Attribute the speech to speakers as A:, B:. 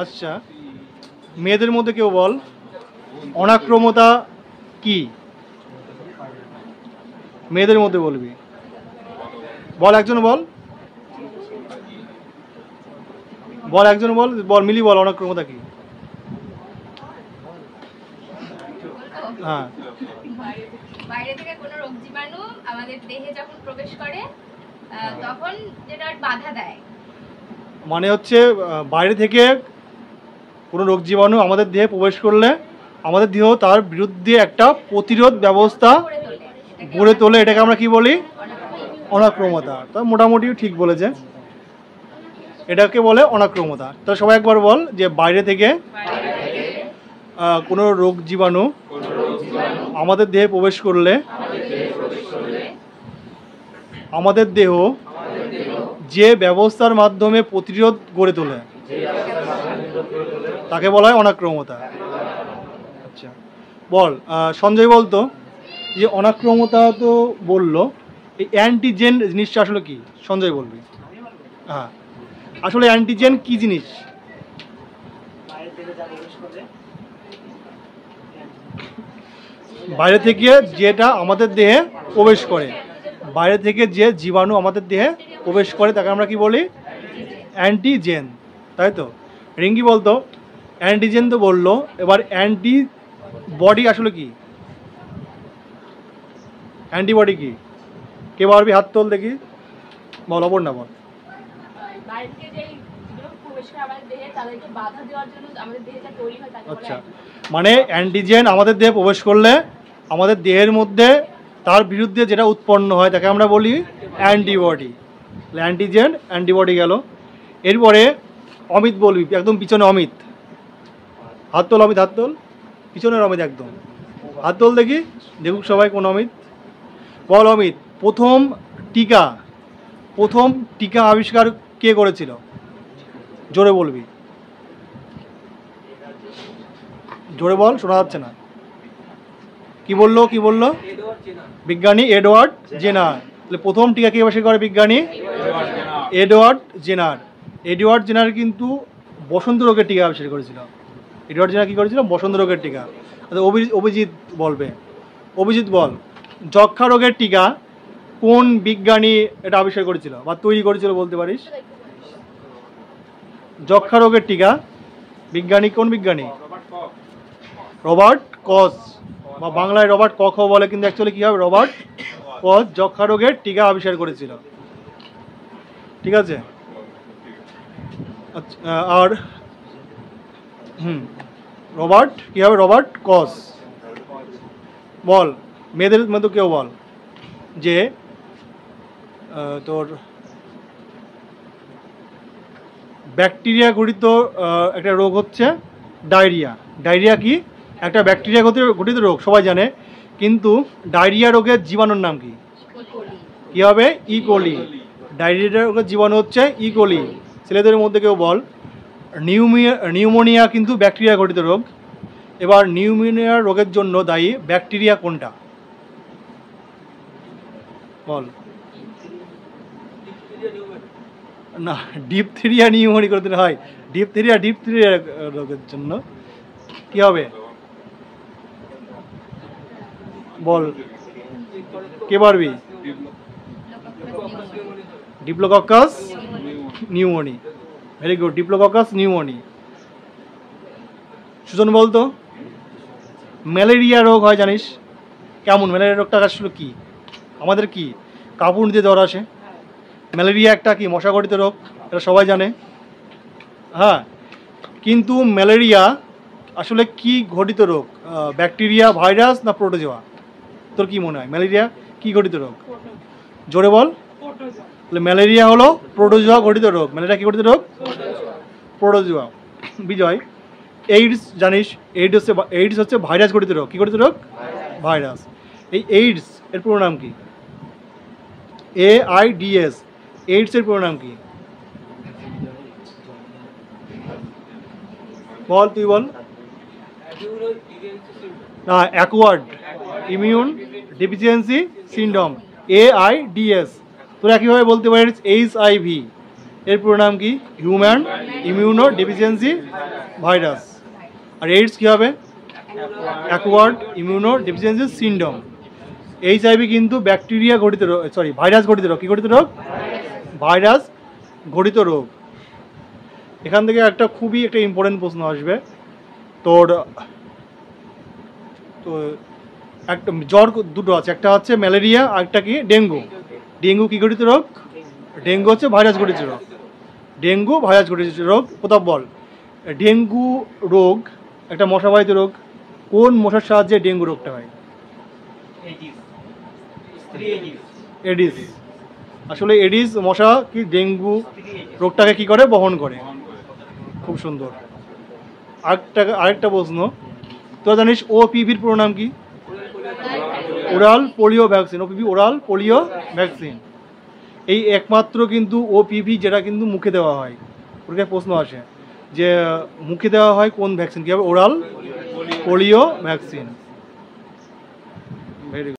A: আচ্ছা, মেয়েদের মধ্যে কেউ বল অনাক্রমতা কি? মেয়েদের মধ্যে বলবি, বল একজন বল, বল একজন বল, বল মিলি বল অনাক্রমতা কি? হ্যাঁ,
B: বাইরে থেকে কোনো রোগ জীবাণু আমাদের দেহে যখন প্রবেশ করে তখন যেটা বাধা দেয়।
A: মানে হচ্ছে বাইরে থেকে কোনো রোগ জীবাণু আমাদের দেহে প্রবেশ করলে আমাদের দেহ তার বিরুদ্ধে একটা প্রতিরোধ ব্যবস্থা গড়ে তোলে, এটাকে আমরা কি বলি? অনাক্রমতা। তা মোটামুটি ঠিক বলেছে, এটাকে বলে অনাক্রমতা। তা সবাই একবার বল যে বাইরে থেকে কোনো রোগ জীবাণু আমাদের দেহে প্রবেশ করলে আমাদের দেহ যে ব্যবস্থার মাধ্যমে প্রতিরোধ গড়ে তোলে তাকে বলা হয় অনাক্রমতা। আচ্ছা বল, সঞ্জয় বলতো যে অনাক্রমতা তো বললো, এই অ্যান্টিজেন জিনিসটা আসলে কি? সঞ্জয় বলবি। হ্যাঁ, আসলে অ্যান্টিজেন কি জিনিস? বাইরে থেকে যেটা আমাদের দেহে প্রবেশ করে, বাইরে থেকে যে জীবাণু আমাদের দেহে প্রবেশ করে তাকে আমরা কি বলি? অ্যান্টিজেন, তাই তো? রিঙ্কি বলতো অ্যান্টিজেন তো বললো, এবার অ্যান্টিবডি আসলে কি? অ্যান্টিবডি কি? কে পারবি? হাত তোল দেখি, বল। অপর না বল। আচ্ছা, মানে অ্যান্টিজেন আমাদের দেহে প্রবেশ করলে আমাদের দেহের মধ্যে তার বিরুদ্ধে যেটা উৎপন্ন হয় তাকে আমরা বলি অ্যান্টিবডি। অ্যান্টিজেন অ্যান্টিবডি গেল। এরপরে অমিত বলবি, একদম পিছনে অমিত, হাত তোল। অমিত হাত তোল, পিছনের অমিত একদম, হাত তোল দেখি, দেখুক সবাই কোন অমিত। বল অমিত, প্রথম টিকা আবিষ্কার কে করেছিল? জোরে বলবি, জোরে বল, শোনা যাচ্ছে না। কি বললো? বিজ্ঞানী এডওয়ার্ড জেনার। তাহলে প্রথম টিকা কে আবিষ্কার করে? বিজ্ঞানী এডওয়ার্ড জেনার কিন্তু বসন্ত রোগের টিকা আবিষ্কার করেছিল। এডওয়ার্ড জেনার কি করেছিল? বসন্ত রোগের টিকা। আচ্ছা, অভিজিৎ বলবে। অভিজিৎ বল, যক্ষা রোগের টিকা কোন বিজ্ঞানী এটা আবিষ্কার করেছিল বা তৈরি করেছিল বলতে পারিস? যক্ষা রোগের টিকা বিজ্ঞানী কোন বিজ্ঞানী? রবার্ট কচ, বা বাংলায় রবার্ট কখ বলে, কিন্তু অ্যাকচুয়ালি কি হবে? রবার্ট কচ যক্ষা রোগের টিকা আবিষ্কার করেছিল। ঠিক আছে। আচ্ছা, আর রবার্ট কি হবে? রবার্ট কচ। বল মেয়েদের মধ্যে কেউ বল যে তোর ব্যাকটেরিয়া ঘটিত একটা রোগ হচ্ছে ডায়রিয়া। ডায়রিয়া কি? একটা ব্যাকটেরিয়া ঘটিত রোগ, সবাই জানে, কিন্তু ডায়রিয়া রোগের জীবাণুর নাম কি? কি হবে? ইকোলি। ডায়রিয়া রোগের জীবাণু হচ্ছে ইকোলি। ছেলেদের মধ্যে কেউ বল নিউমোনিয়া কিন্তু ব্যাকটেরিয়া ঘটিত রোগ। এবার নিউমোনিয়া রোগের জন্য দায়ী ব্যাকটেরিয়া কোনটা? বল। না, ডিপথেরিয়া নিউমোনিয়া করতে হয়। ডিপথেরিয়া রোগের জন্য কি হবে? বল, কে পারবি? Diplococcus pneumoniae. Very good, diplococcus pneumoniae. সুজন বলতো ম্যালেরিয়া রোগ হয় জানিস? কেমন? ম্যালেরিয়া রোগটা আসলে কি? আমাদের কি কাপড় দিয়ে জ্বর আসে। ম্যালেরিয়া একটা কি মশাঘটিত রোগ, এটা সবাই জানে। হ্যাঁ, কিন্তু ম্যালেরিয়া আসলে কি ঘটিত রোগ? ব্যাকটেরিয়া, ভাইরাস না প্রোটোজোয়া? তোর কি মনে হয় ম্যালেরিয়া কি ঘটিত রোগ? জোরে বল। তাহলে ম্যালেরিয়া হলো প্রোটোজোয়া ঘটিত রোগ। ম্যালেরিয়া কি ঘটিত রোগ? প্রোটোজোয়া। বিজয়, এইডস জানিস? এইডস হচ্ছে ভাইরাস ঘটিত রোগ। কি ঘটিত রোগ? ভাইরাস। এই এইডস এর পুরো নাম কি? AIDS। এইডস এর পুরো নাম কি? বল, তুই বল। না, acquired immune deficiency syndrome, AIDS। তোরা কীভাবে বলতে পারিস? HIV। এর পুরো নাম কি? Human immunodeficiency virus. আর এইডস কী হবে? Acquired immunodeficiency syndrome. HIV কিন্তু ব্যাকটেরিয়া ঘটিত রোগ, সরি ভাইরাস ঘটিত রোগ। কী ঘটিত রোগ? ভাইরাস ঘটিত রোগ। এখান থেকে একটা খুবই একটা ইম্পর্টেন্ট প্রশ্ন আসবে তোর। তো একটা জ্বর দুটো আছে, একটা হচ্ছে ম্যালেরিয়া আর একটা কি ডেঙ্গু। ডেঙ্গু কী ঘটিত রোগ? ডেঙ্গু হচ্ছে ভাইরাস ঘটিত রোগ। ডেঙ্গু ভাইরাস ঘটিত রোগ। প্রতাপ বল, ডেঙ্গু রোগ একটা মশাবাহিত রোগ, কোন মশার সাহায্যে ডেঙ্গু রোগটা হয়? এডিস। আসলে এডিস মশা কি ডেঙ্গু রোগটাকে কি করে? বহন করে। খুব সুন্দর। আরেকটা প্রশ্ন, তোরা জানিস ওপিভির পুরো নাম কি? Oral polio vaccine. OPV oral polio vaccine. এই একমাত্র কিন্তু ওপিভি যেটা কিন্তু মুখে দেওয়া হয়। ওটাকে প্রশ্ন আসে যে মুখে দেওয়া হয় কোন ভ্যাকসিন? কী হবে? Oral polio vaccine. Very good.